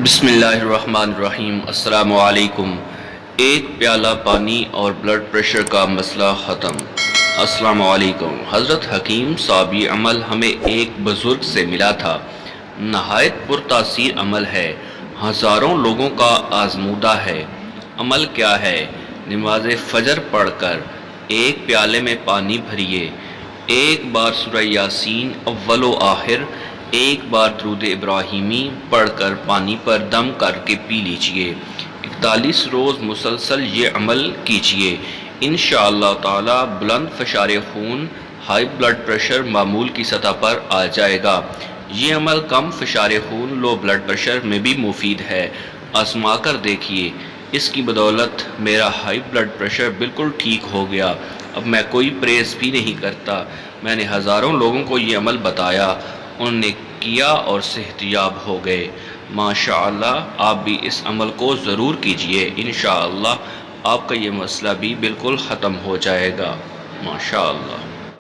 بسم اللہ الرحمن الرحیم۔ السلام علیکم۔ ایک پیالہ پانی اور بلڈ پریشر کا مسئلہ ختم۔ السلام علیکم۔ حضرت حکیم صاحب عمل ہمیں ایک بزرگ سے ملا تھا، نہایت پرتاثیر عمل ہے، ہزاروں لوگوں کا آزمودہ ہے۔ عمل کیا ہے؟ نماز فجر پڑھ کر ایک پیالے میں پانی بھریے، ایک بار سورہ یاسین اول و آخر، ایک بار درود ابراہیمی پڑھ کر پانی پر دم کر کے پی لیجئے۔ 41 روز مسلسل یہ عمل کیجئے، انشاءاللہ تعالی بلند فشار خون، ہائی بلڈ پریشر معمول کی سطح پر آ جائے گا۔ یہ عمل کم فشار خون، لو بلڈ پریشر میں بھی مفید ہے، آزما کر دیکھیے۔ اس کی بدولت میرا ہائی بلڈ پریشر بالکل ٹھیک ہو گیا، اب میں کوئی پرہیز بھی نہیں کرتا۔ میں نے ہزاروں لوگوں کو یہ عمل بتایا، انہوں نے کیا اور صحت یاب ہو گئے۔ ماشاءاللہ آپ بھی اس عمل کو ضرور کیجئے، انشاءاللہ آپ کا یہ مسئلہ بھی بالکل ختم ہو جائے گا۔ ماشاءاللہ۔